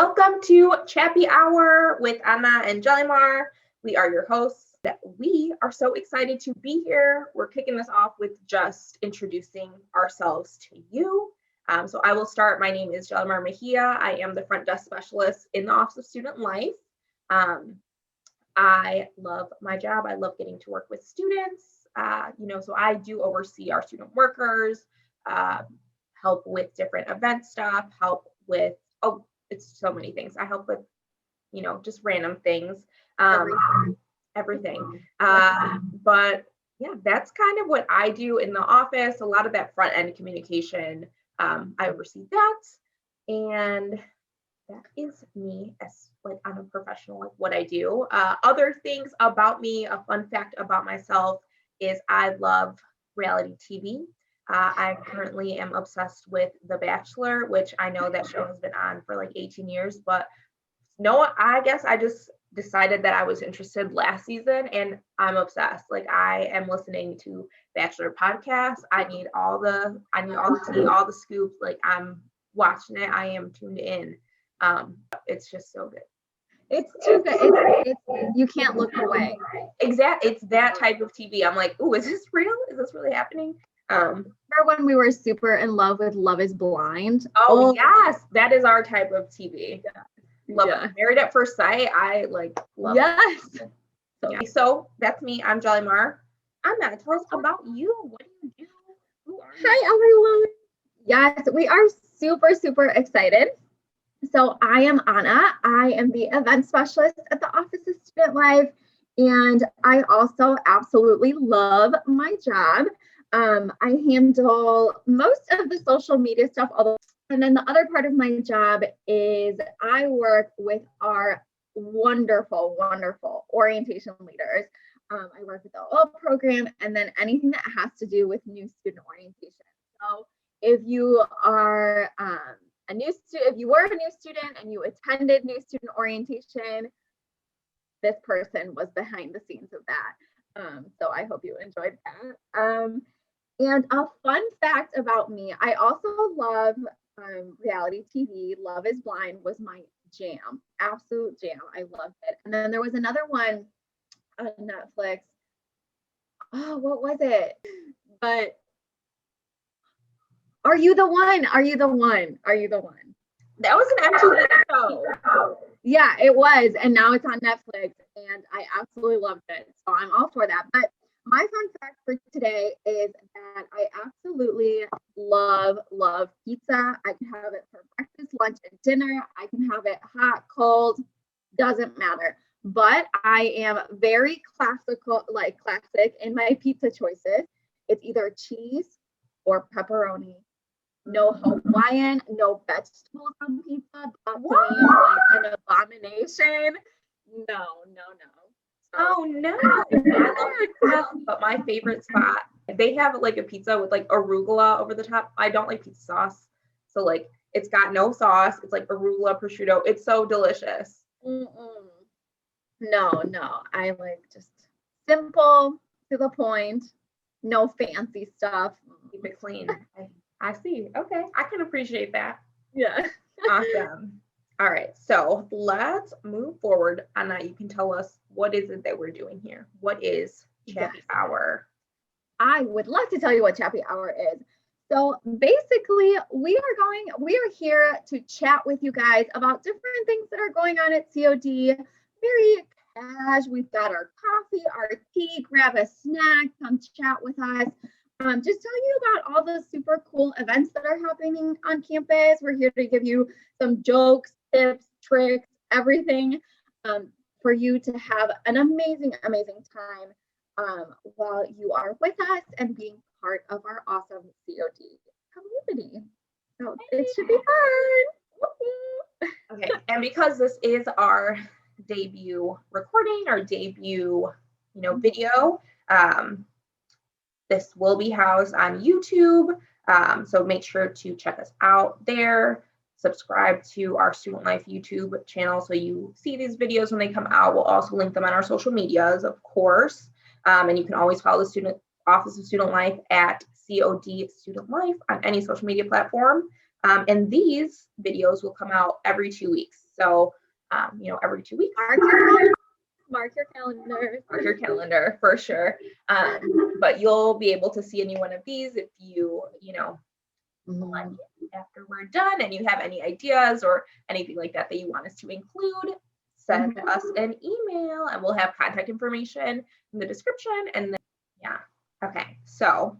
Welcome to Chappy Hour with Ana and Jelymar. We are your hosts. We are so excited to be here. We're kicking this off with just introducing ourselves to you. So I will start. My name is Jelymar Mejia. I am the front desk specialist in the Office of Student Life. I love my job. I love getting to work with students. So I do oversee our student workers, help with different event stuff, help with, it's so many things. I help with, just random things, everything. But yeah, that's kind of what I do in the office. A lot of that front end communication, I oversee that. And that is me as I'm a professional, what I do. Other things about me, a fun fact about myself is I love reality TV. I currently am obsessed with The Bachelor, which I know that show has been on for 18 years, but no, I guess I just decided that I was interested last season and I'm obsessed. I am listening to Bachelor podcasts. I need all the tea, all the scoops. I'm watching it. I am tuned in. It's just so good. It's too good. It's you can't look away. Exactly. It's that type of TV. I'm like, ooh, is this real? Is this really happening? Remember when we were super in love with Love is Blind? Oh yes, that is our type of TV. Yeah. Love it. Married at First Sight. I love it. So that's me. I'm Jelymar. Ana, tell us about you. What do you do? Who are you? Hi everyone. Yes, we are super excited. So I am Ana. I am the event specialist at the Office of Student Life, and I also absolutely love my job. I handle most of the social media stuff, and then the other part of my job is I work with our wonderful orientation leaders. I work with the OL program and then anything that has to do with new student orientation. So if you are if you were a new student and you attended new student orientation, this person was behind the scenes of that. So I hope you enjoyed that. And a fun fact about me, I also love reality TV. Love is Blind was my jam, absolute jam. I loved it. And then there was another one on Netflix. Oh, what was it? But Are You the One? Are You the One? Are You the One? That was an MTV show. Yeah, it was. And now it's on Netflix. And I absolutely loved it. So I'm all for that. But my fun fact for today is that I absolutely love pizza. I can have it for breakfast, lunch, and dinner. I can have it hot, cold, doesn't matter. But I am very classic in my pizza choices. It's either cheese or pepperoni. No Hawaiian, no vegetables on pizza. That's an abomination. No. Oh no! I love pizza, but my favorite spot, they have a pizza with arugula over the top. I don't like pizza sauce, so it's got no sauce. It's arugula prosciutto. It's so delicious. No, I just simple, to the point, no fancy stuff. Keep it clean. I see. Okay, I can appreciate that. Yeah. Awesome. All right, so let's move forward. Ana, you can tell us what is it that we're doing here? What is Chappy Hour? I would love to tell you what Chappy Hour is. So basically, we are here to chat with you guys about different things that are going on at COD. Very cash. We've got our coffee, our tea, grab a snack, come chat with us. Just tell you about all the super cool events that are happening on campus. We're here to give you some jokes, tips, tricks, everything for you to have an amazing time while you are with us and being part of our awesome COD community. So it should be fun. Okay, and because this is our debut recording, our debut, video, this will be housed on YouTube. So make sure to check us out there. Subscribe to our Student Life YouTube channel so you see these videos when they come out. We'll also link them on our social medias, of course. And you can always follow the Office of Student Life at COD Student Life on any social media platform. And these videos will come out every 2 weeks. So, every 2 weeks. Mark your calendar. Mark your calendar for sure. But you'll be able to see any one of these if you, like it after we're done and you have any ideas or anything like that you want us to include, send us an email and we'll have contact information in the description. And then, okay. So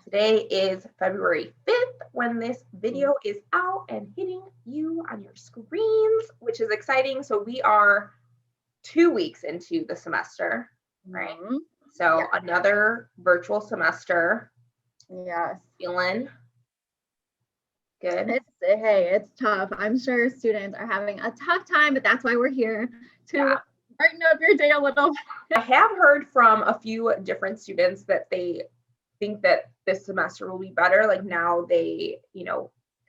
today is February 5th when this video is out and hitting you on your screens, which is exciting. So we are 2 weeks into the semester, right? So another virtual semester. Yes. Feeling good? It's tough. I'm sure students are having a tough time, but that's why we're here to brighten up your day a little bit. I have heard from a few different students that they think that this semester will be better. Like now they,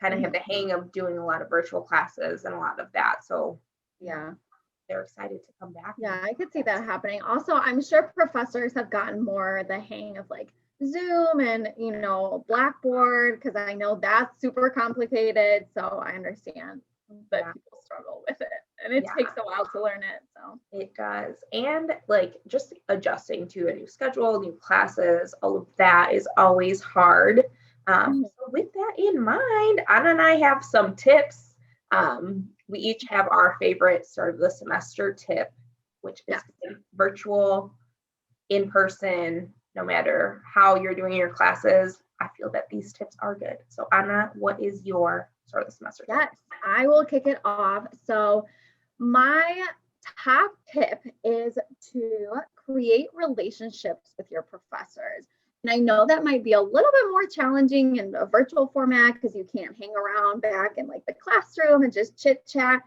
kind of have the hang of doing a lot of virtual classes and a lot of that. So they're excited to come back. Yeah, I could see that happening. Also, I'm sure professors have gotten more the hang of like Zoom and, Blackboard, because I know that's super complicated. So I understand that people struggle with it and it takes a while to learn it. So it does. And like just adjusting to a new schedule, new classes, all of that is always hard. So with that in mind, Ana and I have some tips. We each have our favorite start of the semester tip, which is virtual, in person, no matter how you're doing your classes. I feel that these tips are good. So Ana, what is your start of the semester tip? Yes, I will kick it off. So my top tip is to create relationships with your professors. And I know that might be a little bit more challenging in a virtual format because you can't hang around back in like the classroom and just chit chat.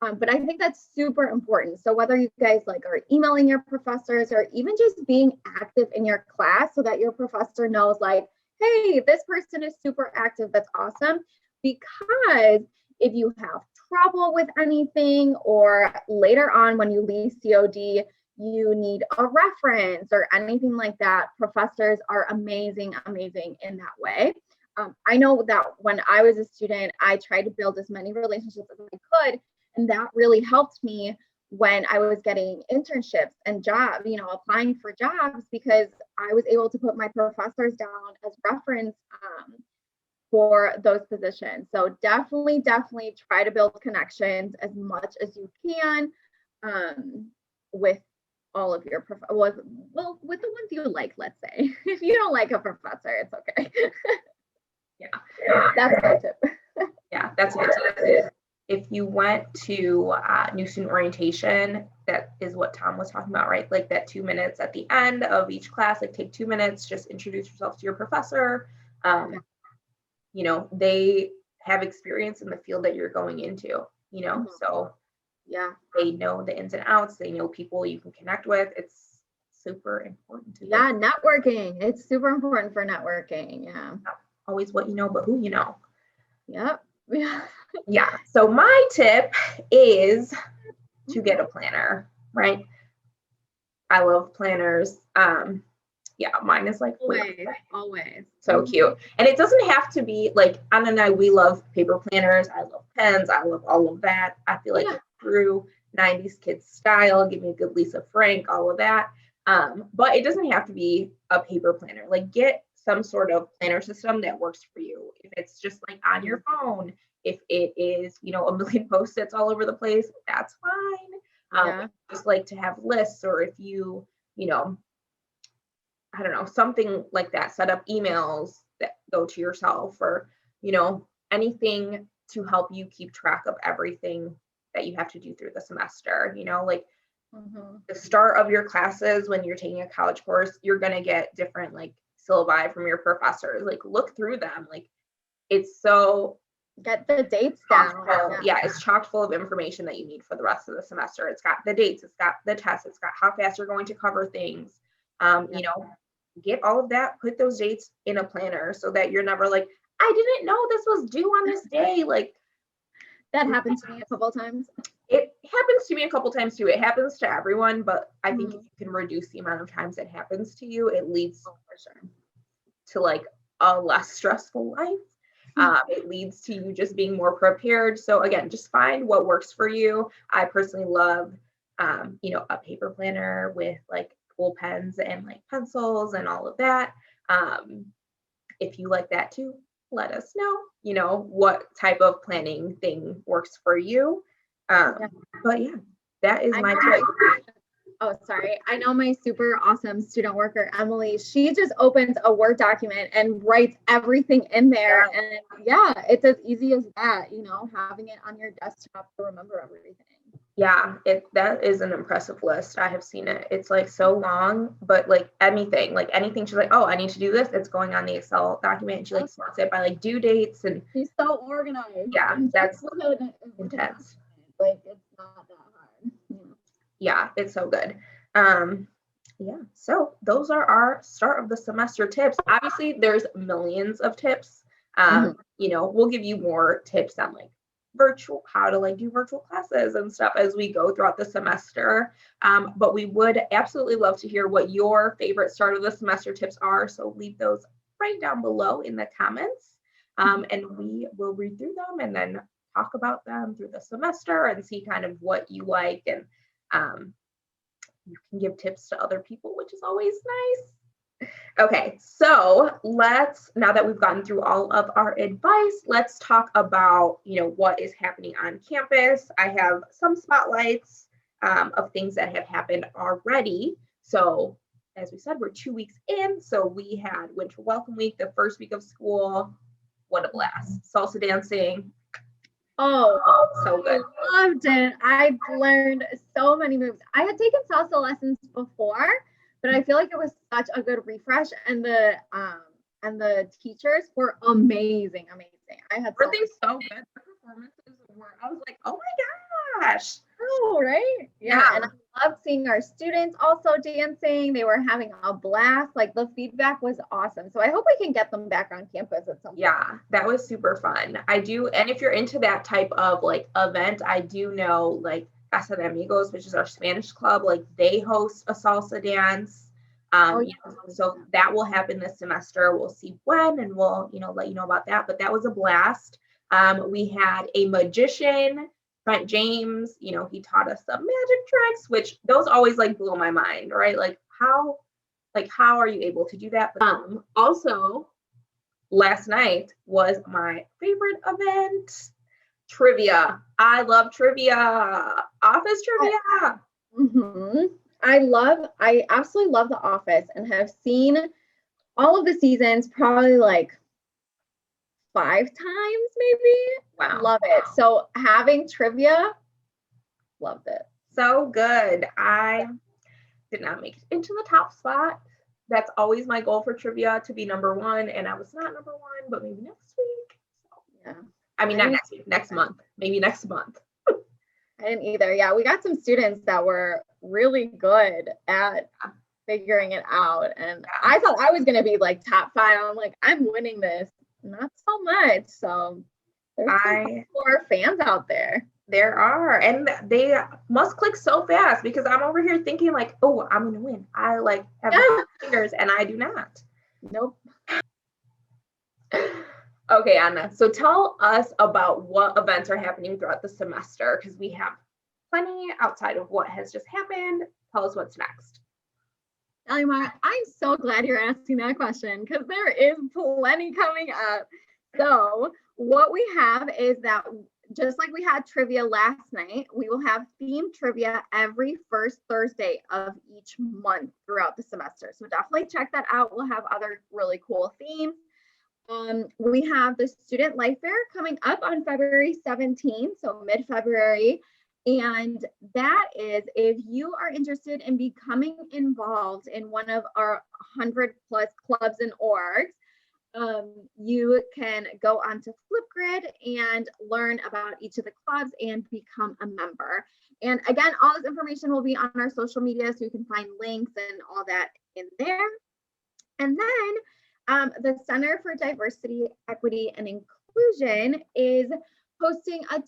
But I think that's super important. So whether you guys are emailing your professors or even just being active in your class so that your professor knows hey, this person is super active. That's awesome. Because if you have trouble with anything or later on when you leave COD, you need a reference or anything like that, professors are amazing in that way. I know that when I was a student, I tried to build as many relationships as I could, and that really helped me when I was getting internships and jobs, applying for jobs, because I was able to put my professors down as reference for those positions. So definitely try to build connections as much as you can with all of your with the ones you like, let's say. If you don't like a professor, it's okay. That's my tip. That's a good tip. If you went to new student orientation, that is what Tom was talking about, right? Like that 2 minutes at the end of each class, take 2 minutes, just introduce yourself to your professor. They have experience in the field that you're going into, so they know the ins and outs, they know people you can connect with. It's super important to networking. It's super important for networking. Not always what you know, but who you know. So my tip is to get a planner, right? I love planners. Mine is always so cute. And it doesn't have to be Anna and I, we love paper planners. I love pens. I love all of that. I feel like it's true 90s kids style. Give me a good Lisa Frank, all of that. But it doesn't have to be a paper planner. Get some sort of planner system that works for you. If it's just on your phone, if it is, a million Post-its all over the place, that's fine. Just to have lists, or if you, I don't know, something like that, set up emails that go to yourself, or, anything to help you keep track of everything that you have to do through the semester. The start of your classes, when you're taking a college course, you're going to get different syllabi from your professors. Look through them. It's so get the dates down. It's chock full of information that you need for the rest of the semester. It's got the dates, it's got the tests, it's got how fast you're going to cover things. Get all of that, put those dates in a planner so that you're never I didn't know this was due on this day. That happens to me a couple of times. It happens to me a couple times too. It happens to everyone, but I think if you can reduce the amount of times it happens to you, it leads to a less stressful life. It leads to you just being more prepared. So again, just find what works for you. I personally love, a paper planner with like pool pens and like pencils and all of that. If you like that too, let us know, what type of planning thing works for you. Yeah. But yeah, that is I my know choice. Oh, sorry. I know my super awesome student worker, Emily, she just opens a Word document and writes everything in there. Yeah. And yeah, it's as easy as that, having it on your desktop to remember everything. Yeah, that is an impressive list. I have seen it. It's like so long, but like anything she's like, oh, I need to do this. It's going on the Excel document. And she like sorts it by like due dates and She's so organized. yeah, And that's with an intense. like it's not that hard. Yeah, it's so good. Yeah, so those are our start of the semester tips. Obviously, there's millions of tips. We'll give you more tips on like how to like do virtual classes and stuff as we go throughout the semester. But we would absolutely love to hear what your favorite start of the semester tips are. So leave those right down below in the comments. And we will read through them and then talk about them through the semester and see kind of what you like and you can give tips to other people, which is always nice. Okay, so now that we've gotten through all of our advice, let's talk about, what is happening on campus. I have some spotlights of things that have happened already. So as we said, we're 2 weeks in. So we had Winter Welcome Week, the first week of school. What a blast. Salsa dancing. Oh, so good. I loved it. I learned so many moves. I had taken salsa lessons before, but I feel like it was such a good refresh, and the teachers were amazing. I had Were they so good? The performances were. I was like, oh my gosh. Oh, right? Yeah. And I loved seeing our students also dancing. They were having a blast. Like the feedback was awesome. So I hope we can get them back on campus at some point. Yeah, that was super fun. I do. And if you're into that type of like event, I do know like Casa de Amigos, which is our Spanish club, like they host a salsa dance. So that will happen this semester. We'll see when, and we'll, let you know about that. But that was a blast. We had a magician, Brent James, he taught us some magic tricks, which those always like blow my mind, right? Like how are you able to do that? Also, last night was my favorite event, trivia. I love trivia, office trivia. I absolutely love The Office and have seen all of the seasons probably like 5 times maybe. Wow. Love it. So having trivia, loved it. So good. I did not make it into the top spot. That's always my goal for trivia, to be number 1, and I was not number 1, but maybe next week. So, yeah. Not next week, next month. Maybe next month. I didn't either. Yeah, we got some students that were really good at figuring it out. And I thought I was going to be like top 5. I'm like, I'm winning this. Not so much. So there's some more fans out there. There are. And they must click so fast because I'm over here thinking like, oh, I'm going to win. I like have fingers and I do not. Nope. Okay, Anna. So tell us about what events are happening throughout the semester because we have plenty outside of what has just happened. Tell us what's next. Jelymar, I'm so glad you're asking that question because there is plenty coming up. So what we have is that just like we had trivia last night, we will have themed trivia every first Thursday of each month throughout the semester. So definitely check that out. We'll have other really cool themes. We have the Student Life Fair coming up on February 17th, so mid-February. And that is if you are interested in becoming involved in one of our 100+ clubs and orgs, you can go onto Flipgrid and learn about each of the clubs and become a member. And again, all this information will be on our social media, so you can find links and all that in there. And then the Center for Diversity, Equity, and Inclusion is hosting a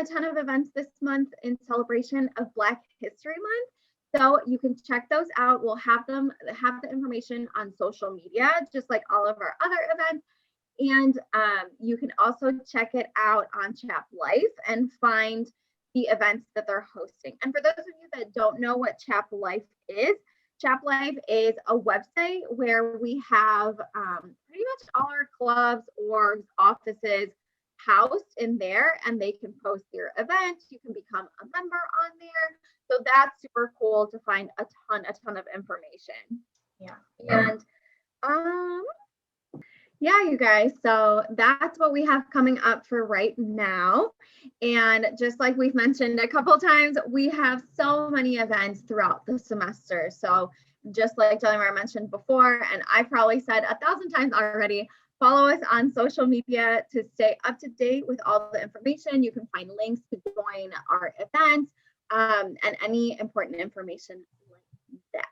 ton of events this month in celebration of Black History Month. So you can check those out. We'll have the information on social media, just like all of our other events. And you can also check it out on Chap Life and find the events that they're hosting. And for those of you that don't know what Chap Life is a website where we have pretty much all our clubs, orgs, offices housed in there, and they can post their events. You can become a member on there. So that's super cool to find a ton of information. Yeah. And yeah, you guys, so that's what we have coming up for right now. And just like we've mentioned a couple times, we have so many events throughout the semester. So just like Jelymar mentioned before, and I probably said 1,000 times already, follow us on social media to stay up to date with all the information. You can find links to join our events and any important information like that.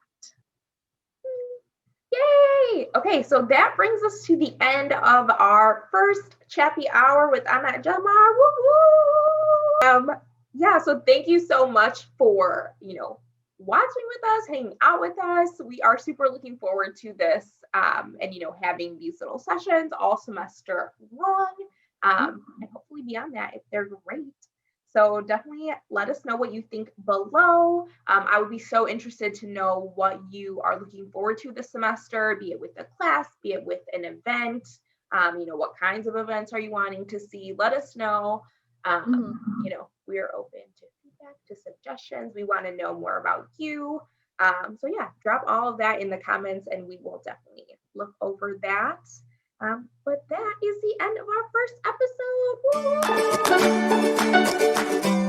Yay! Okay, so that brings us to the end of our first Chappy Hour with Ana and Jelymar. Woo-woo! Yeah, so thank you so much for, watching with us, hanging out with us. We are super looking forward to this and, having these little sessions all semester long and hopefully beyond that if they're great. So definitely let us know what you think below. I would be so interested to know what you are looking forward to this semester, be it with a class, be it with an event. What kinds of events are you wanting to see? Let us know. We're open to feedback, to suggestions. We want to know more about you. So yeah, drop all of that in the comments and we will definitely look over that. But that is the end of our first episode. Woo!